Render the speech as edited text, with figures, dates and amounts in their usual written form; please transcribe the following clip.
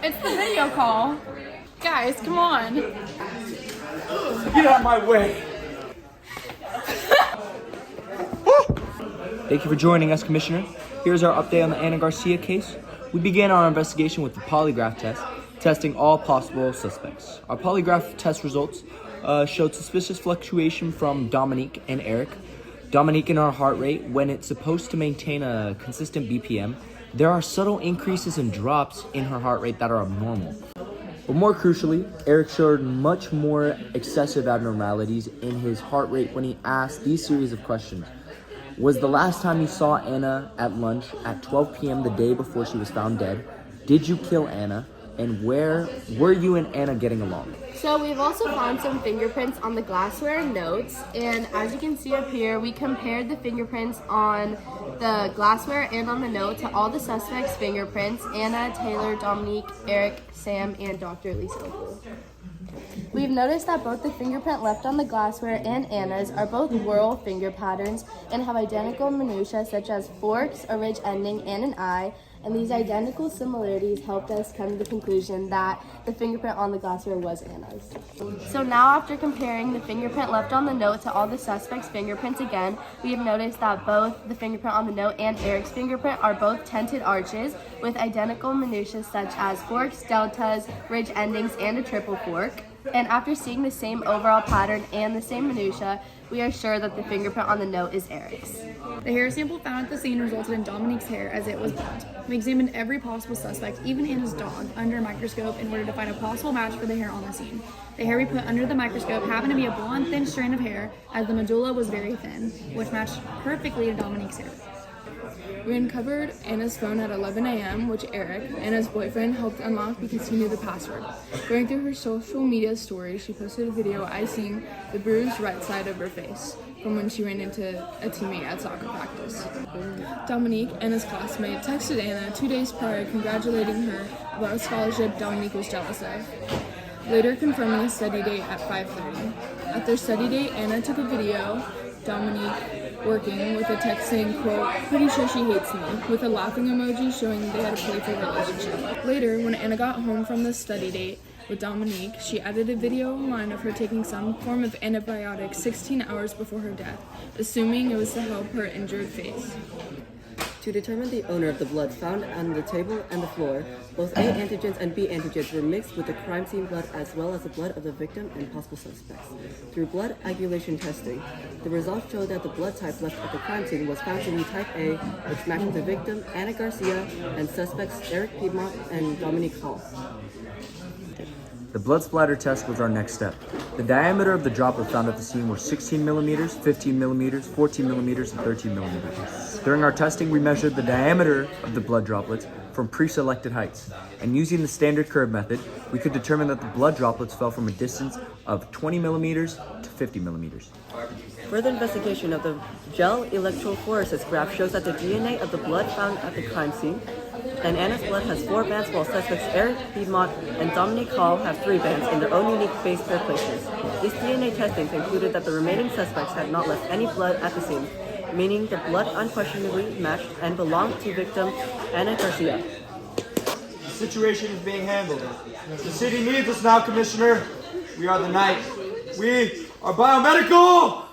It's the video call. Guys, come on. Get out of my way. Thank you for joining us, Commissioner. Here's our update on the Ana Garcia case. We began our investigation with the polygraph test, testing all possible suspects. Our polygraph test results showed suspicious fluctuation from Dominique and Eric. Dominique in her heart rate, when it's supposed to maintain a consistent BPM, there are subtle increases and drops in her heart rate that are abnormal. But more crucially, Eric showed much more excessive abnormalities in his heart rate when he asked these series of questions. Was the last time you saw Anna at lunch at 12 p.m. the day before she was found dead? Did you kill Anna? And where were you and Anna getting along? So we've also found some fingerprints on the glassware and notes, and as you can see up here, we compared the fingerprints on the glassware and on the note to all the suspects' fingerprints: Anna, Taylor, Dominique, Eric, Sam, and Dr. Lisa Oakley. We've noticed that both the fingerprint left on the glassware and Anna's are both whorl finger patterns and have identical minutiae such as forks, a ridge ending, and an eye, and these identical similarities helped us come to the conclusion that the fingerprint on the glassware was Anna's. So now, after comparing the fingerprint left on the note to all the suspects' fingerprints again, we have noticed that both the fingerprint on the note and Eric's fingerprint are both tented arches with identical minutiae such as forks, deltas, ridge endings, and a triple fork. And after seeing the same overall pattern and the same minutiae, we are sure that the fingerprint on the note is Eric's. The hair sample found at the scene resulted in Dominique's hair as it was blonde. We examined every possible suspect, even Anna's dog, under a microscope in order to find a possible match for the hair on the scene. The hair we put under the microscope happened to be a blonde, thin strand of hair, as the medulla was very thin, which matched perfectly to Dominique's hair. We uncovered Anna's phone at 11 a.m., which Eric, Anna's boyfriend, helped unlock because he knew the password. Going through her social media stories, she posted a video icing the bruised right side of her face from when she ran into a teammate at soccer practice. Dominique, Anna's classmate, texted Anna 2 days prior congratulating her about a scholarship Dominique was jealous of, later confirming a study date at 5:30. At their study date, Anna took a video, Dominique working, with a text saying, quote, "Pretty sure she hates me," with a laughing emoji showing they had a playful relationship. Later, when Anna got home from the study date with Dominique, she added a video online of her taking some form of antibiotic 16 hours before her death, assuming it was to help her injured face. To determine the owner of the blood found on the table and the floor, both A antigens and B antigens were mixed with the crime scene blood as well as the blood of the victim and possible suspects. Through blood coagulation testing, the results showed that the blood type left at the crime scene was found to be type A, which matched the victim, Ana Garcia, and suspects Eric Piedmont and Dominique Hall. The blood splatter test was our next step. The diameter of the droplet found at the scene were 16 millimeters, 15 millimeters, 14 millimeters, and 13 millimeters. During our testing, we measured the diameter of the blood droplets from pre-selected heights. And using the standard curve method, we could determine that the blood droplets fell from a distance of 20 millimeters to 50 millimeters. Further investigation of the gel electrophoresis graph shows that the DNA of the blood found at the crime scene and Anna's blood has 4 bands, while suspects Eric Piedmont and Dominique Hall have 3 bands in their own unique base pair places. These DNA testings concluded that the remaining suspects had not left any blood at the scene, meaning the blood unquestionably matched and belonged to victim Ana Garcia. The situation is being handled. The city needs us now, Commissioner. We are the Knight. We are biomedical!